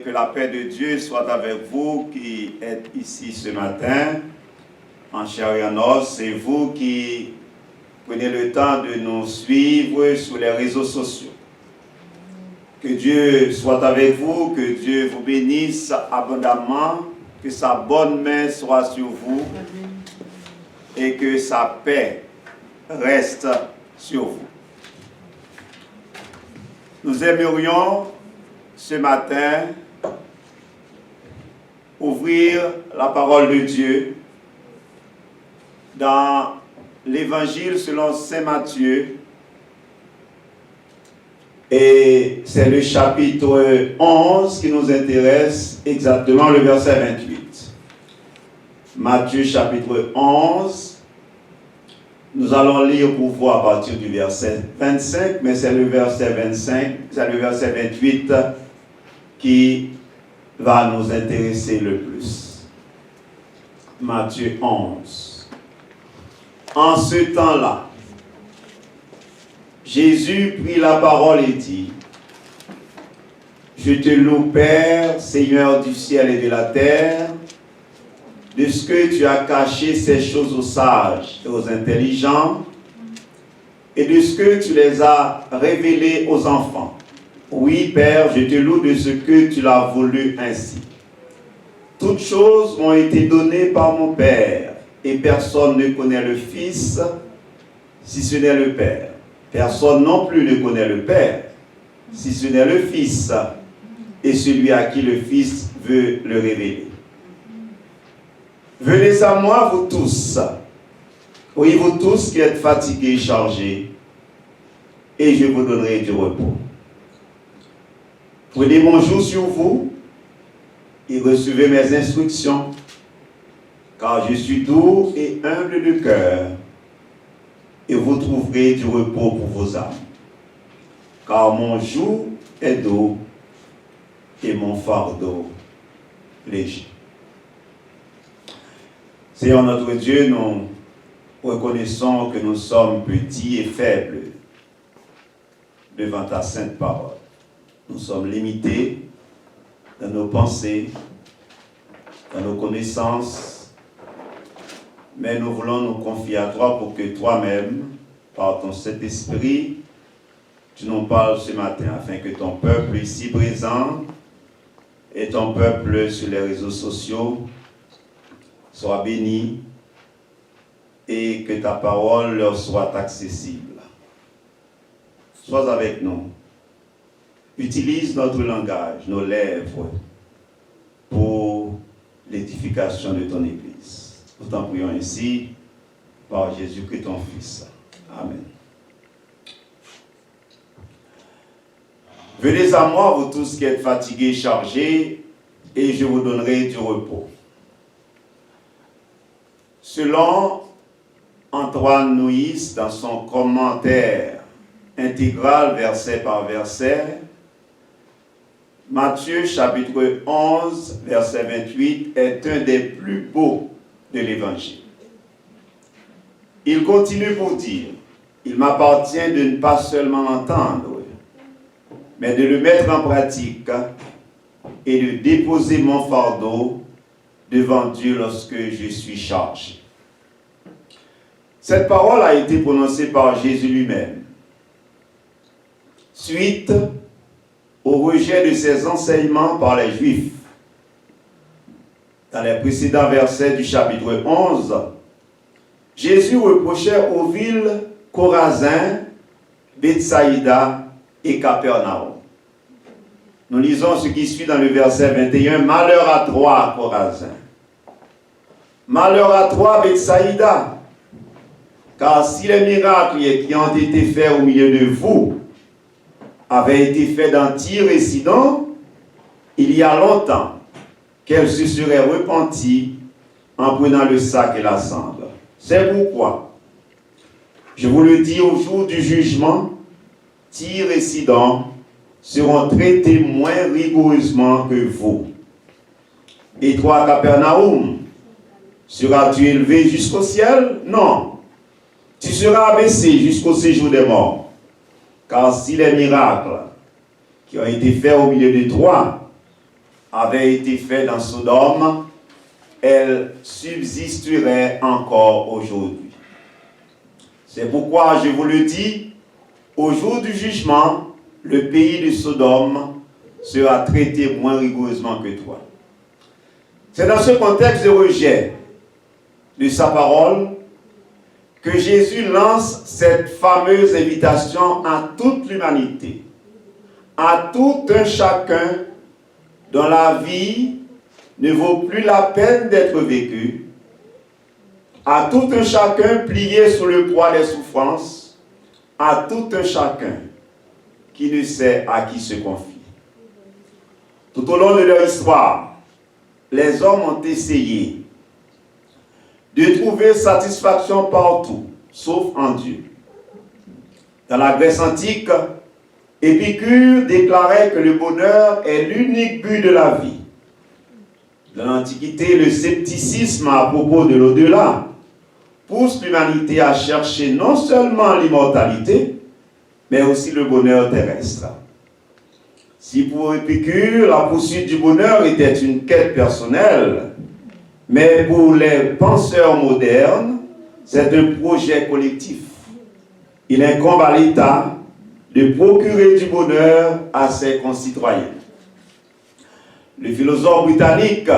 Que la paix de Dieu soit avec vous qui êtes ici ce matin, en chair et en os, et vous qui prenez le temps de nous suivre sur les réseaux sociaux. Que Dieu soit avec vous, que Dieu vous bénisse abondamment, que sa bonne main soit sur vous et que sa paix reste sur vous. Nous aimerions ce matin ouvrir la parole de Dieu dans l'Évangile selon Saint Matthieu, et c'est le chapitre 11 qui nous intéresse, exactement le verset 28. Matthieu chapitre 11, nous allons lire pour voir à partir du verset 25, mais c'est le verset 28 qui va nous intéresser le plus. Matthieu 11. En ce temps-là, Jésus prit la parole et dit: Je te loue, Père, Seigneur du ciel et de la terre, de ce que tu as caché ces choses aux sages et aux intelligents, et de ce que tu les as révélées aux enfants. Oui, Père, je te loue de ce que tu l'as voulu ainsi. Toutes choses m'ont été données par mon Père, et personne ne connaît le Fils, si ce n'est le Père. Personne non plus ne connaît le Père, si ce n'est le Fils, et celui à qui le Fils veut le révéler. Venez à moi, vous tous, oui, vous tous qui êtes fatigués et chargés, et je vous donnerai du repos. Prenez mon joug sur vous et recevez mes instructions, car je suis doux et humble de cœur, et vous trouverez du repos pour vos âmes. Car mon joug est doux et mon fardeau léger. Seigneur notre Dieu, nous reconnaissons que nous sommes petits et faibles devant ta sainte parole. Nous sommes limités dans nos pensées, dans nos connaissances, mais nous voulons nous confier à toi pour que toi-même, par ton Saint-Esprit, tu nous parles ce matin, afin que ton peuple ici présent et ton peuple sur les réseaux sociaux soit béni et que ta parole leur soit accessible. Sois avec nous. Utilise notre langage, nos lèvres, pour l'édification de ton Église. Nous t'en prions ainsi, par Jésus-Christ ton Fils. Amen. Venez à moi, vous tous qui êtes fatigués et chargés, et je vous donnerai du repos. Selon Antoine Nuis, dans son commentaire intégral, verset par verset, Matthieu chapitre 11, verset 28 est un des plus beaux de l'Évangile. Il continue pour dire: il m'appartient de ne pas seulement l'entendre, mais de le mettre en pratique et de déposer mon fardeau devant Dieu lorsque je suis chargé. Cette parole a été prononcée par Jésus lui-même, suite au rejet de ses enseignements par les Juifs. Dans les précédents versets du chapitre 11, Jésus reprochait aux villes Chorazin, Bethsaïda et Capernaum. Nous lisons ce qui suit dans le verset 21. Malheur à toi, Chorazin. Malheur à toi, Bethsaïda. Car si les miracles qui ont été faits au milieu de vous avaient été faits dans Tyr et Sidon, il y a longtemps qu'elle se serait repentie en prenant le sac et la cendre. C'est pourquoi, je vous le dis, au jour du jugement, Tyr et Sidon seront traités moins rigoureusement que vous. Et toi, Capernaum, seras-tu élevé jusqu'au ciel? Non. Tu seras abaissé jusqu'au séjour des morts. Car si les miracles qui ont été faits au milieu de toi avait été fait dans Sodome, elle subsisterait encore aujourd'hui. C'est pourquoi je vous le dis, au jour du jugement, le pays de Sodome sera traité moins rigoureusement que toi. C'est dans ce contexte de rejet de sa parole que Jésus lance cette fameuse invitation à toute l'humanité, à tout un chacun dont la vie ne vaut plus la peine d'être vécue, à tout un chacun plié sous le poids des souffrances, à tout un chacun qui ne sait à qui se confier. Tout au long de leur histoire, les hommes ont essayé de trouver satisfaction partout, sauf en Dieu. Dans la Grèce antique, Épicure déclarait que le bonheur est l'unique but de la vie. Dans l'Antiquité, le scepticisme à propos de l'au-delà pousse l'humanité à chercher non seulement l'immortalité, mais aussi le bonheur terrestre. Si pour Épicure, la poursuite du bonheur était une quête personnelle, mais pour les penseurs modernes, c'est un projet collectif. Il incombe à l'État de procurer du bonheur à ses concitoyens. Le philosophe britannique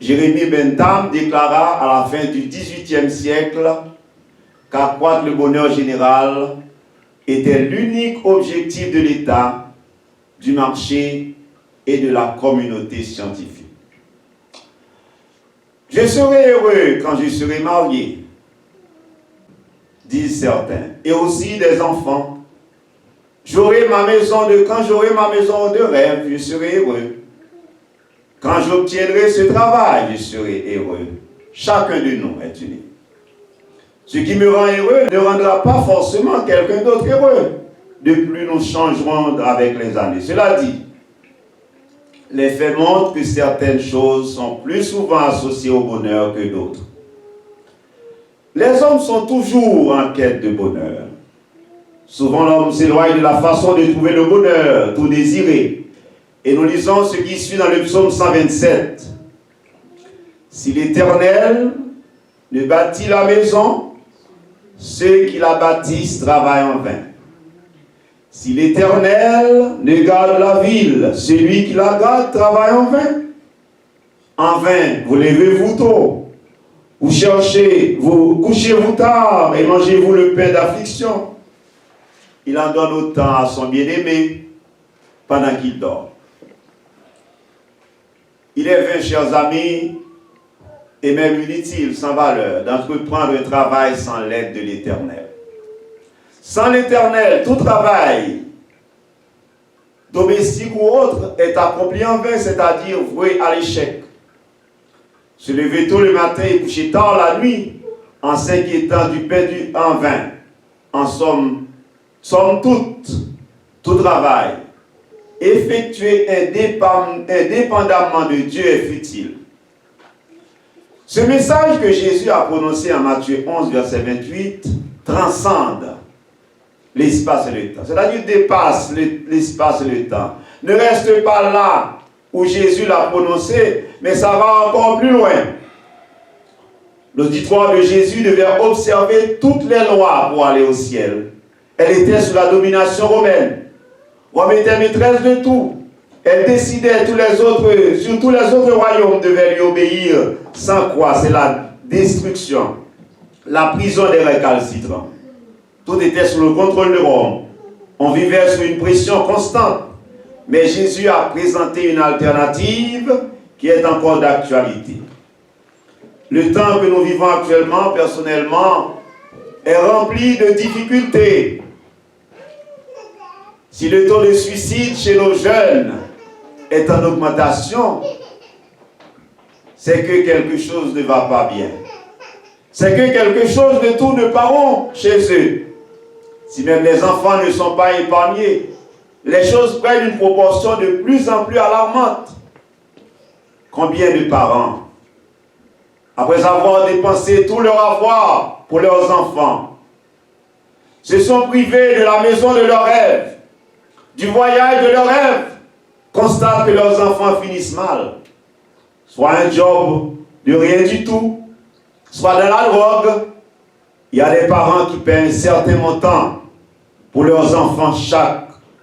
Jérémie Bentham déclara à la fin du XVIIIe siècle qu'accroître le bonheur général était l'unique objectif de l'État, du marché et de la communauté scientifique. Je serai heureux quand je serai marié, disent certains, et aussi des enfants. Quand j'aurai ma maison de rêve, je serai heureux. Quand j'obtiendrai ce travail, je serai heureux. Chacun de nous est unique. Ce qui me rend heureux ne rendra pas forcément quelqu'un d'autre heureux. De plus, nous changerons avec les années. Cela dit, les faits montrent que certaines choses sont plus souvent associées au bonheur que d'autres. Les hommes sont toujours en quête de bonheur. Souvent, l'homme s'éloigne de la façon de trouver le bonheur, tout désiré. Et nous lisons ce qui suit dans le psaume 127. Si l'Éternel ne bâtit la maison, ceux qui la bâtissent travaillent en vain. Si l'Éternel ne garde la ville, celui qui la garde travaille en vain. En vain, vous levez-vous tôt, vous cherchez, vous couchez-vous tard et mangez-vous le pain d'affliction. Il en donne autant à son bien-aimé pendant qu'il dort. Il est vain, chers amis, et même inutile, sans valeur, d'entreprendre un travail sans l'aide de l'Éternel. Sans l'Éternel, tout travail, domestique ou autre, est accompli en vain, c'est-à-dire voué à l'échec. Se lever tôt le matin et coucher tard la nuit, en s'inquiétant du pain en vain. En somme toute, tout travail, effectué indépendamment de Dieu est futile. Ce message que Jésus a prononcé en Matthieu 11, verset 28, transcende l'espace et le temps. C'est-à-dire dépasse l'espace et le temps. Ne reste pas là où Jésus l'a prononcé, mais ça va encore plus loin. L'auditoire de Jésus devait observer toutes les lois pour aller au ciel. Elle était sous la domination romaine. Rome était maîtresse de tout. Elle décidait sur tous les autres royaumes devaient lui obéir. Sans quoi, c'est la destruction, la prison des récalcitrants. Tout était sous le contrôle de Rome. On vivait sous une pression constante. Mais Jésus a présenté une alternative qui est encore d'actualité. Le temps que nous vivons actuellement, personnellement, est rempli de difficultés. Si le taux de suicide chez nos jeunes est en augmentation, c'est que quelque chose ne va pas bien. C'est que quelque chose de tout ne pas rond chez eux. Si même les enfants ne sont pas épargnés, les choses prennent une proportion de plus en plus alarmante. Combien de parents, après avoir dépensé tout leur avoir pour leurs enfants, se sont privés de la maison de leurs rêves, du voyage de leurs rêves, constatent que leurs enfants finissent mal. Soit un job de rien du tout, soit dans la drogue. Il y a des parents qui paient un certain montant pour leurs enfants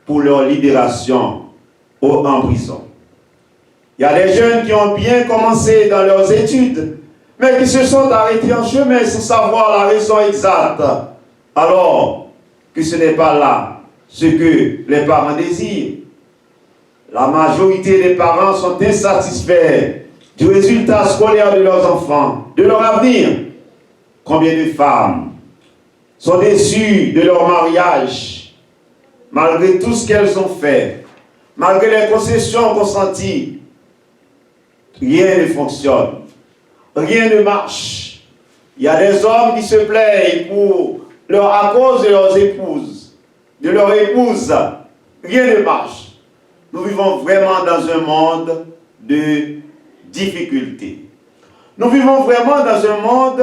pour leur libération en prison. Il y a des jeunes qui ont bien commencé dans leurs études, mais qui se sont arrêtés en chemin sans savoir la raison exacte, alors que ce n'est pas là ce que les parents désirent. La majorité des parents sont insatisfaits du résultat scolaire de leurs enfants, de leur avenir. Combien de femmes sont déçues de leur mariage, malgré tout ce qu'elles ont fait, malgré les concessions consenties? Rien ne fonctionne, rien ne marche. Il y a des hommes qui se plaignent à cause de leurs épouses, de leur épouse. Rien ne marche. Nous vivons vraiment dans un monde de difficultés. Nous vivons vraiment dans un monde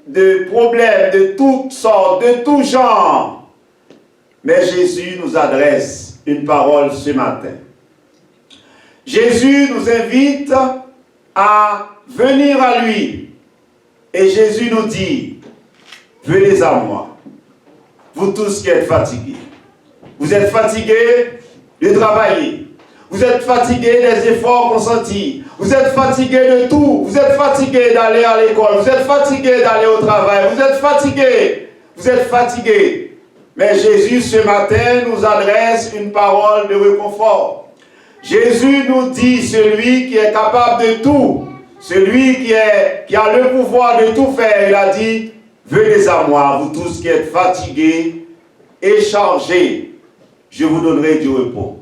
de problèmes de toutes sortes, de tout genre. Mais Jésus nous adresse une parole ce matin. Jésus nous invite à venir à lui. Et Jésus nous dit, venez à moi, vous tous qui êtes fatigués. Vous êtes fatigués de travailler. Vous êtes fatigués des efforts consentis. Vous êtes fatigués de tout. Vous êtes fatigués d'aller à l'école. Vous êtes fatigués d'aller au travail. Vous êtes fatigués. Vous êtes fatigués. Mais Jésus, ce matin, nous adresse une parole de réconfort. Jésus nous dit, celui qui est capable de tout, celui qui a le pouvoir de tout faire, il a dit, venez à moi, vous tous qui êtes fatigués et chargés, je vous donnerai du repos.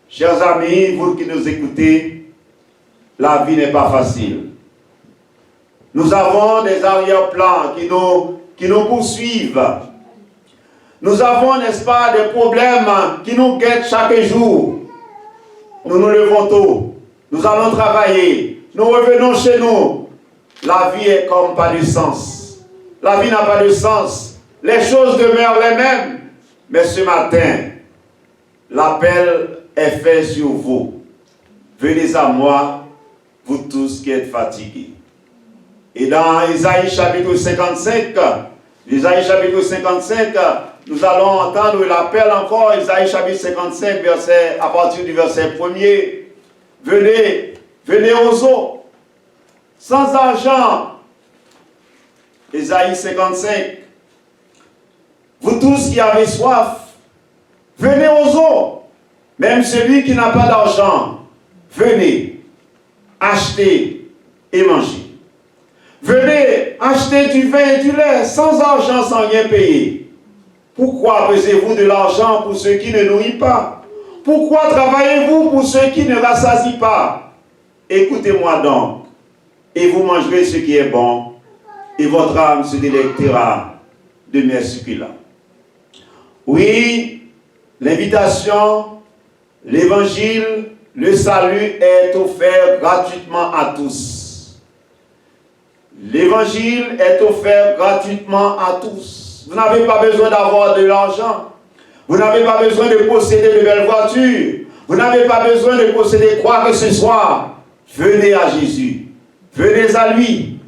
Chers amis, vous qui nous écoutez, la vie n'est pas facile. Nous avons des arrière-plans qui nous poursuivent. Nous avons, n'est-ce pas, des problèmes qui nous guettent chaque jour. Nous nous levons tôt, nous allons travailler, nous revenons chez nous. La vie est comme pas de sens. La vie n'a pas de sens. Les choses demeurent les mêmes. Mais ce matin, l'appel est fait sur vous. Venez à moi, vous tous qui êtes fatigués. Et dans Isaïe chapitre 55, nous allons entendre l'appel encore, Isaïe chapitre 55, à partir du verset 1er. Venez aux eaux, sans argent. Isaïe 55. Vous tous qui avez soif, venez aux eaux. Même celui qui n'a pas d'argent, venez, achetez et mangez. Venez acheter du vin et du lait, sans argent, sans rien payer. Pourquoi pesez-vous de l'argent pour ceux qui ne nourrissent pas? Pourquoi travaillez-vous pour ceux qui ne rassasient pas? Écoutez-moi donc, et vous mangerez ce qui est bon, et votre âme se délectera de mes succulents. Oui, l'invitation, l'évangile, le salut est offert gratuitement à tous. L'évangile est offert gratuitement à tous. Vous n'avez pas besoin d'avoir de l'argent. Vous n'avez pas besoin de posséder de belles voitures. Vous n'avez pas besoin de posséder quoi que ce soit. Venez à Jésus. Venez à lui.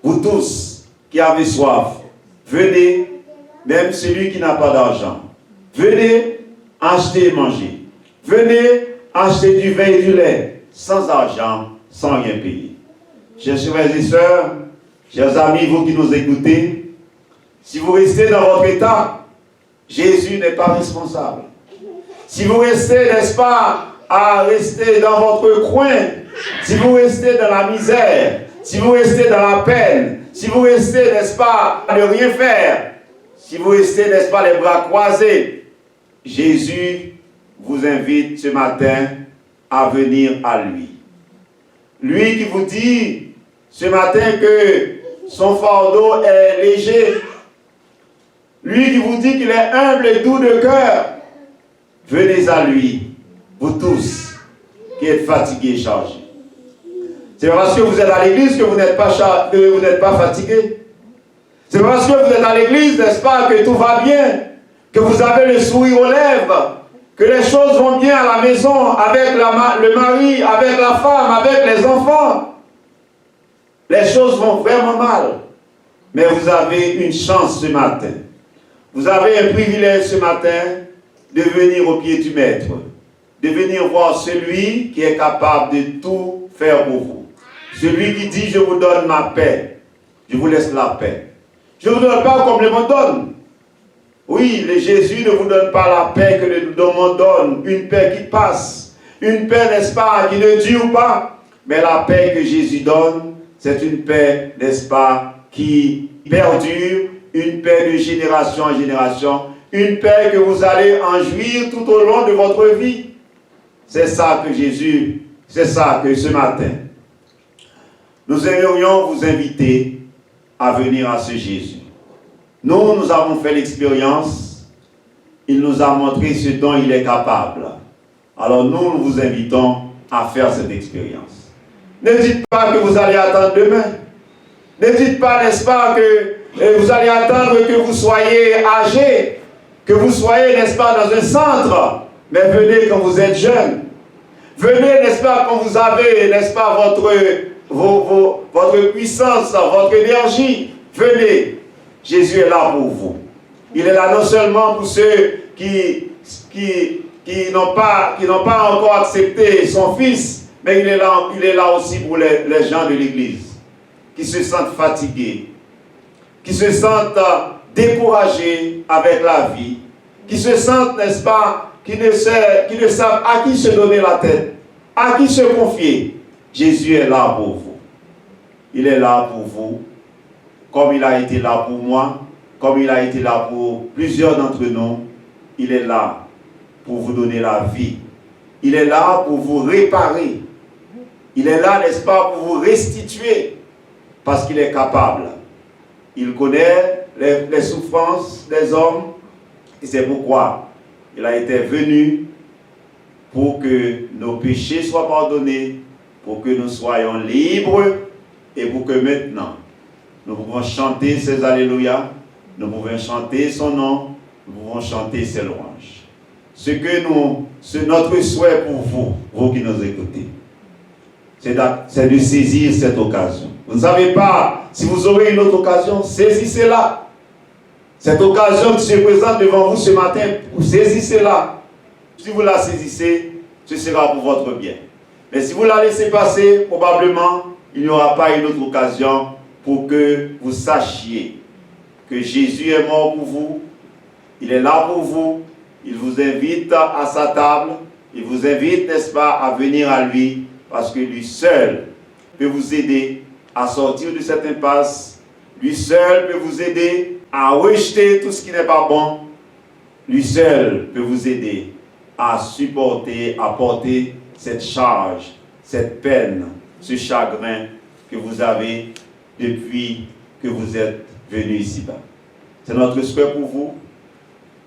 Vous tous qui avez soif. Venez, même celui qui n'a pas d'argent. Venez acheter et manger. Venez acheter du vin et du lait. Sans argent, sans rien payer. Chers frères et sœurs, chers amis, vous qui nous écoutez, si vous restez dans votre état, Jésus n'est pas responsable. Si vous restez, n'est-ce pas, à rester dans votre coin, si vous restez dans la misère, si vous restez dans la peine, si vous restez, n'est-ce pas, à ne rien faire, si vous restez, n'est-ce pas, les bras croisés, Jésus vous invite ce matin à venir à lui. Lui qui vous dit ce matin que son fardeau est léger. Lui qui vous dit qu'il est humble et doux de cœur. Venez à lui, vous tous qui êtes fatigués et chargés. C'est parce que vous êtes à l'église que vous n'êtes pas fatigués. C'est parce que vous êtes à l'église, n'est-ce pas, que tout va bien, que vous avez le sourire aux lèvres. que les choses vont bien à la maison, avec le mari, avec la femme, avec les enfants. Les choses vont vraiment mal. Mais vous avez une chance ce matin. Vous avez un privilège ce matin de venir au pied du Maître, de venir voir celui qui est capable de tout faire pour vous. Celui qui dit, je vous donne ma paix, je vous laisse la paix. Je ne vous donne pas comme le monde donne. Oui, le Jésus ne vous donne pas la paix que le monde donne, une paix qui passe, une paix, n'est-ce pas, qui ne dure pas. Mais la paix que Jésus donne, c'est une paix, n'est-ce pas, qui perdure, une paix de génération en génération, une paix que vous allez en jouir tout au long de votre vie. C'est ça que Jésus, c'est ça que ce matin, nous aimerions vous inviter à venir à ce Jésus. Nous avons fait l'expérience, il nous a montré ce dont il est capable. Alors nous vous invitons à faire cette expérience. Ne dites pas que vous allez attendre demain. Ne dites pas, n'est-ce pas, que vous allez attendre que vous soyez âgé, que vous soyez, n'est-ce pas, dans un centre. Mais venez quand vous êtes jeune. Venez, n'est-ce pas, quand vous avez, n'est-ce pas, votre puissance, votre énergie. Venez. Jésus est là pour vous. Il est là non seulement pour ceux qui n'ont pas encore accepté son Fils, mais il est là aussi pour les gens de l'Église, qui se sentent fatigués, qui se sentent découragés avec la vie, qui se sentent, n'est-ce pas, qui ne savent à qui se donner la tête, à qui se confier. Jésus est là pour vous. Il est là pour vous. Comme il a été là pour moi, comme il a été là pour plusieurs d'entre nous, il est là pour vous donner la vie. Il est là pour vous réparer. Il est là, n'est-ce pas, pour vous restituer, parce qu'il est capable. Il connaît les souffrances des hommes, et c'est pourquoi il a été venu pour que nos péchés soient pardonnés, pour que nous soyons libres, et pour que maintenant, nous pouvons chanter ses alléluia, nous pouvons chanter son nom, nous pouvons chanter ses louanges. Notre souhait pour vous, vous qui nous écoutez, c'est de saisir cette occasion. Vous ne savez pas si vous aurez une autre occasion, saisissez-la. Cette occasion qui se présente devant vous ce matin, saisissez-la. Si vous la saisissez, ce sera pour votre bien. Mais si vous la laissez passer, probablement, il n'y aura pas une autre occasion pour que vous sachiez que Jésus est mort pour vous, il est là pour vous, il vous invite à sa table, il vous invite, n'est-ce pas, à venir à lui, parce que lui seul peut vous aider à sortir de cette impasse, lui seul peut vous aider à rejeter tout ce qui n'est pas bon, lui seul peut vous aider à supporter, à porter cette charge, cette peine, ce chagrin que vous avez depuis que vous êtes venu ici-bas. C'est notre souhait pour vous.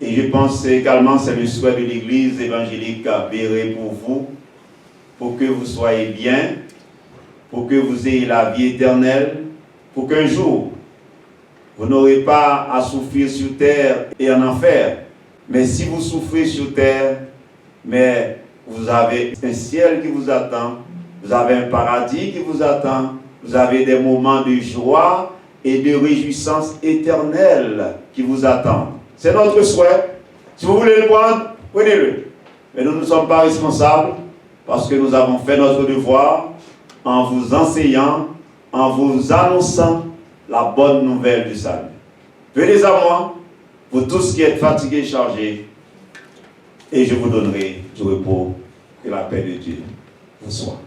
Et je pense également que c'est le souhait de l'Église évangélique Béret pour vous, pour que vous soyez bien, pour que vous ayez la vie éternelle, pour qu'un jour, vous n'aurez pas à souffrir sur terre et en enfer. Mais si vous souffrez sur terre, mais vous avez un ciel qui vous attend, vous avez un paradis qui vous attend, vous avez des moments de joie et de réjouissance éternelle qui vous attendent. C'est notre souhait. Si vous voulez le prendre, prenez-le. Mais nous ne sommes pas responsables parce que nous avons fait notre devoir en vous enseignant, en vous annonçant la bonne nouvelle du salut. Venez à moi, vous tous qui êtes fatigués et chargés, et je vous donnerai du repos. Que la paix de Dieu vous soit.